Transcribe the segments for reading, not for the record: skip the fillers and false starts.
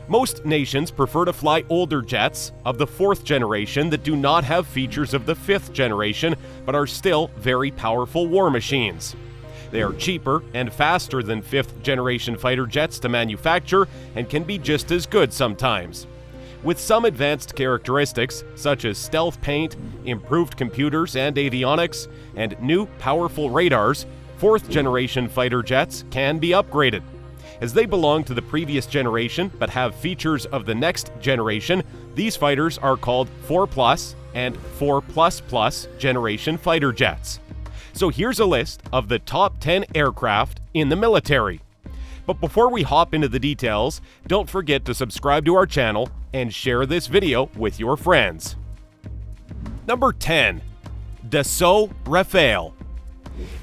Most nations prefer to fly older jets of the 4th generation that do not have features of the 5th generation but are still very powerful war machines. They are cheaper and faster than 5th generation fighter jets to manufacture and can be just as good sometimes. With some advanced characteristics such as stealth paint, improved computers and avionics, and new powerful radars, 4th generation fighter jets can be upgraded. As they belong to the previous generation but have features of the next generation, these fighters are called 4+ and 4++ generation fighter jets. So here's a list of the top 10 aircraft in the military. But before we hop into the details, don't forget to subscribe to our channel and share this video with your friends. Number 10. Dassault Rafale.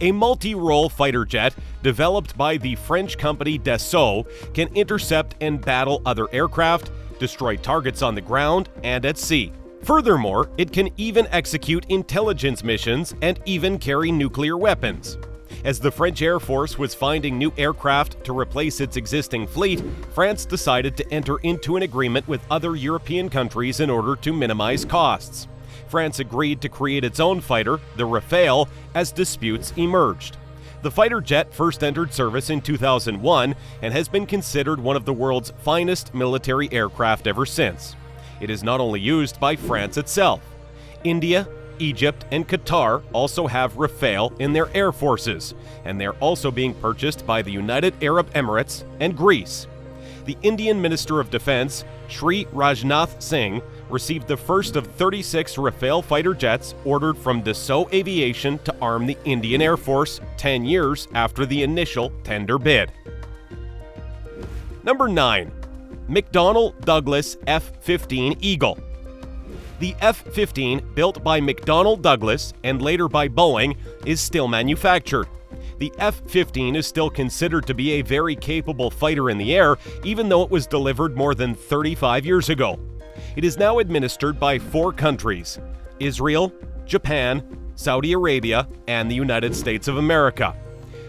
A multi-role fighter jet developed by the French company Dassault can intercept and battle other aircraft, destroy targets on the ground and at sea. Furthermore, it can even execute intelligence missions and even carry nuclear weapons. As the French Air Force was finding new aircraft to replace its existing fleet, France decided to enter into an agreement with other European countries in order to minimize costs. France agreed to create its own fighter, the Rafale, as disputes emerged. The fighter jet first entered service in 2001 and has been considered one of the world's finest military aircraft ever since. It is not only used by France itself. India, Egypt, and Qatar also have Rafale in their air forces, and they're also being purchased by the United Arab Emirates and Greece. The Indian Minister of Defense, Shri Rajnath Singh, received the first of 36 Rafale fighter jets ordered from Dassault Aviation to arm the Indian Air Force 10 years after the initial tender bid. Number 9. McDonnell Douglas F-15 Eagle. The F-15, built by McDonnell Douglas and later by Boeing, is still manufactured. The F-15 is still considered to be a very capable fighter in the air, even though it was delivered more than 35 years ago. It is now administered by 4 countries: Israel, Japan, Saudi Arabia, and the United States of America.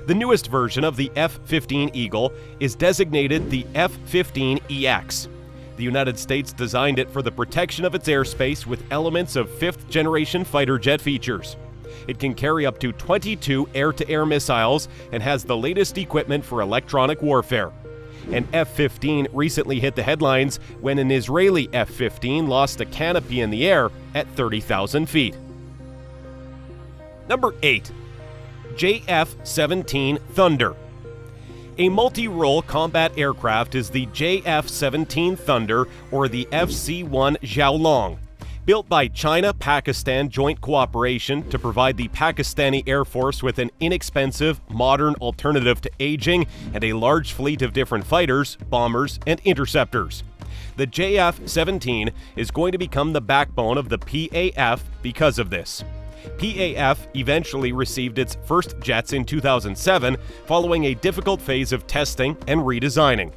The newest version of the F-15 Eagle is designated the F-15EX. The United States designed it for the protection of its airspace with elements of 5th generation fighter jet features. It can carry up to 22 air-to-air missiles and has the latest equipment for electronic warfare. An F-15 recently hit the headlines when an Israeli F-15 lost a canopy in the air at 30,000 feet. Number 8. JF17 Thunder. A multi-role combat aircraft is the JF17 Thunder, or the FC-1 Xiaolong. Built by China-Pakistan joint cooperation to provide the Pakistani Air Force with an inexpensive, modern alternative to aging and a large fleet of different fighters, bombers, and interceptors. The JF-17 is going to become the backbone of the PAF because of this. PAF eventually received its first jets in 2007, following a difficult phase of testing and redesigning.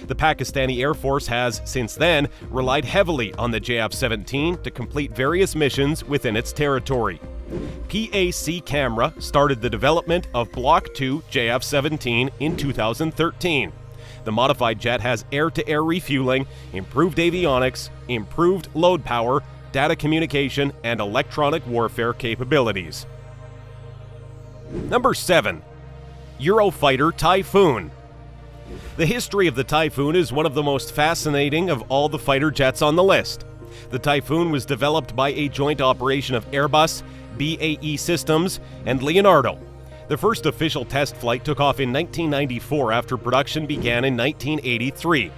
The Pakistani Air Force has, since then, relied heavily on the JF-17 to complete various missions within its territory. PAC Camera started the development of Block 2 JF-17 in 2013. The modified jet has air-to-air refueling, improved avionics, improved load power, data communication, and electronic warfare capabilities. Number 7. Eurofighter Typhoon. The history of the Typhoon is one of the most fascinating of all the fighter jets on the list. The Typhoon was developed by a joint operation of Airbus, BAE Systems, and Leonardo. The first official test flight took off in 1994 after production began in 1983.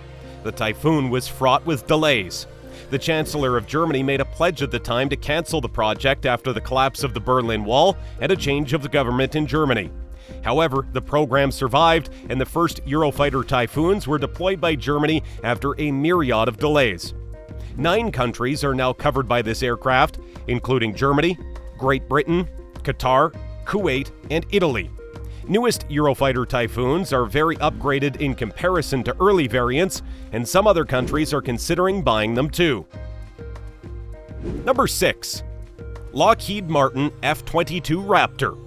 The Typhoon was fraught with delays. The Chancellor of Germany made a pledge at the time to cancel the project after the collapse of the Berlin Wall and a change of the government in Germany. However, the program survived, and the first Eurofighter Typhoons were deployed by Germany after a myriad of delays. 9 countries are now covered by this aircraft, including Germany, Great Britain, Qatar, Kuwait, and Italy. Newest Eurofighter Typhoons are very upgraded in comparison to early variants, and some other countries are considering buying them too. Number 6. Lockheed Martin F-22 Raptor.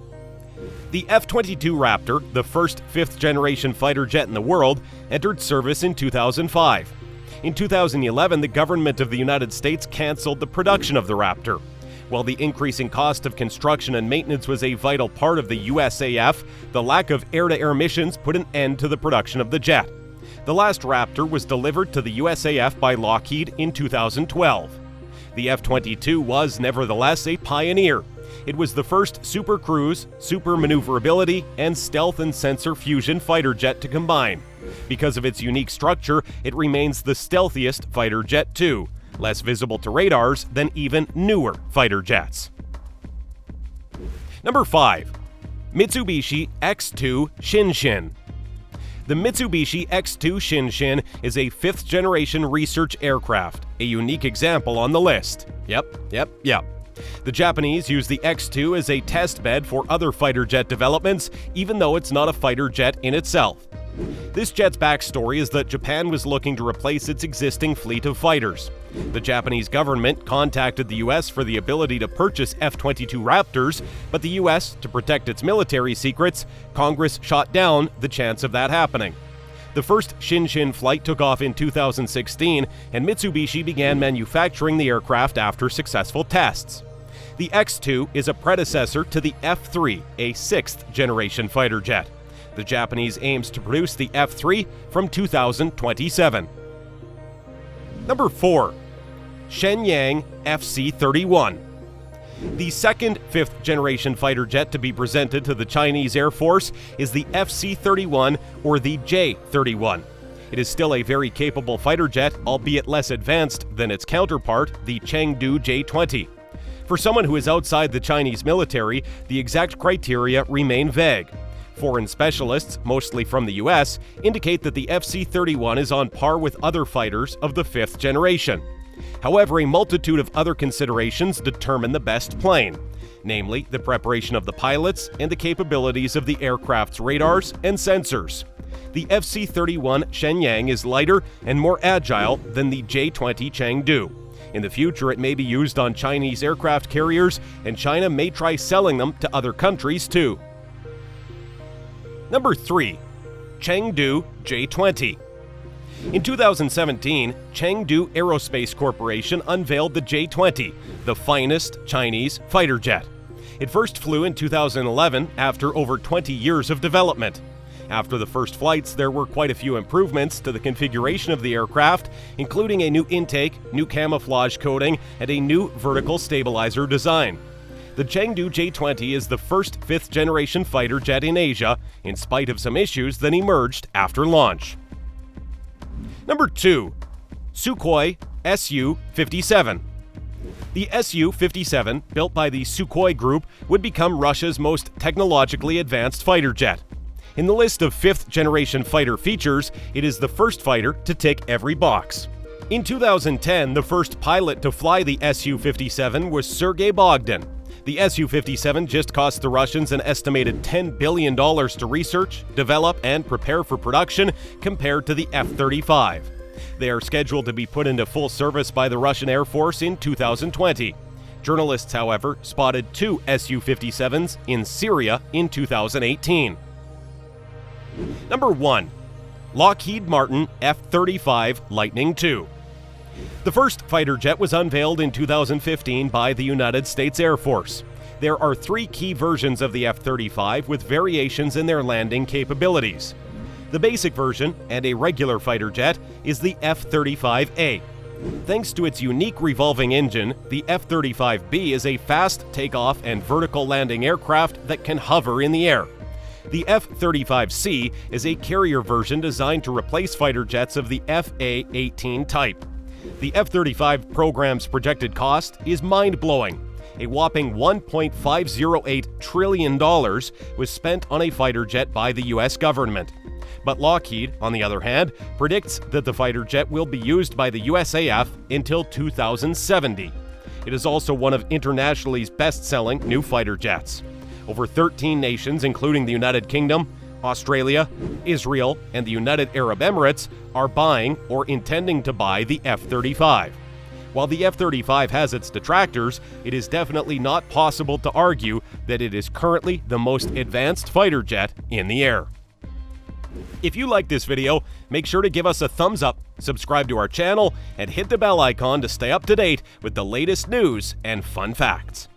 The F-22 Raptor, the first 5th-generation fighter jet in the world, entered service in 2005. In 2011, the government of the United States canceled the production of the Raptor. While the increasing cost of construction and maintenance was a vital part of the USAF, the lack of air-to-air missions put an end to the production of the jet. The last Raptor was delivered to the USAF by Lockheed in 2012. The F-22 was nevertheless a pioneer. It was the first super cruise, super maneuverability, and stealth and sensor fusion fighter jet to combine. Because of its unique structure, it remains the stealthiest fighter jet too, less visible to radars than even newer fighter jets. Number 5. Mitsubishi X2 Shinshin. The Mitsubishi X2 Shinshin is a 5th-generation research aircraft, a unique example on the list. Yep. The Japanese use the X2 as a test bed for other fighter jet developments, even though it's not a fighter jet in itself. This jet's backstory is that Japan was looking to replace its existing fleet of fighters. The Japanese government contacted the US for the ability to purchase F-22 Raptors, but the US, to protect its military secrets, Congress shot down the chance of that happening. The first Shinshin flight took off in 2016, and Mitsubishi began manufacturing the aircraft after successful tests. The X2 is a predecessor to the F3, a 6th-generation fighter jet. The Japanese aims to produce the F3 from 2027. Number 4. Shenyang FC31. The second 5th-generation fighter jet to be presented to the Chinese Air Force is the FC31 or the J31. It is still a very capable fighter jet, albeit less advanced than its counterpart, the Chengdu J20. For someone who is outside the Chinese military, the exact criteria remain vague. Foreign specialists, mostly from the US, indicate that the FC-31 is on par with other fighters of the 5th generation. However, a multitude of other considerations determine the best plane, namely the preparation of the pilots and the capabilities of the aircraft's radars and sensors. The FC-31 Shenyang is lighter and more agile than the J-20 Chengdu. In the future, it may be used on Chinese aircraft carriers, and China may try selling them to other countries too. Number 3. Chengdu J20. In 2017, Chengdu Aerospace Corporation unveiled the J20, the finest Chinese fighter jet. It first flew in 2011 after over 20 years of development. After the first flights, there were quite a few improvements to the configuration of the aircraft, including a new intake, new camouflage coating, and a new vertical stabilizer design. The Chengdu J20 is the first 5th-generation fighter jet in Asia, in spite of some issues that emerged after launch. Number 2. Sukhoi Su-57. The Su-57, built by the Sukhoi Group, would become Russia's most technologically advanced fighter jet. In the list of 5th-generation fighter features, it is the first fighter to tick every box. In 2010, the first pilot to fly the Su-57 was Sergei Bogdan. The Su-57 just cost the Russians an estimated $10 billion to research, develop, and prepare for production compared to the F-35. They are scheduled to be put into full service by the Russian Air Force in 2020. Journalists, however, spotted 2 Su-57s in Syria in 2018. Number 1. Lockheed Martin F35 Lightning II. The first fighter jet was unveiled in 2015 by the United States Air Force. There are 3 key versions of the F-35 with variations in their landing capabilities. The basic version, and a regular fighter jet, is the F-35A. Thanks to its unique revolving engine, the F-35B is a fast takeoff and vertical landing aircraft that can hover in the air. The F-35C is a carrier version designed to replace fighter jets of the FA-18 type. The F-35 program's projected cost is mind-blowing. A whopping $1.508 trillion was spent on a fighter jet by the U.S. government. But Lockheed, on the other hand, predicts that the fighter jet will be used by the USAF until 2070. It is also one of internationally's best-selling new fighter jets. Over 13 nations, including the United Kingdom, Australia, Israel, and the United Arab Emirates, are buying or intending to buy the F-35. While the F-35 has its detractors, it is definitely not possible to argue that it is currently the most advanced fighter jet in the air. If you like this video, make sure to give us a thumbs up, subscribe to our channel, and hit the bell icon to stay up to date with the latest news and fun facts.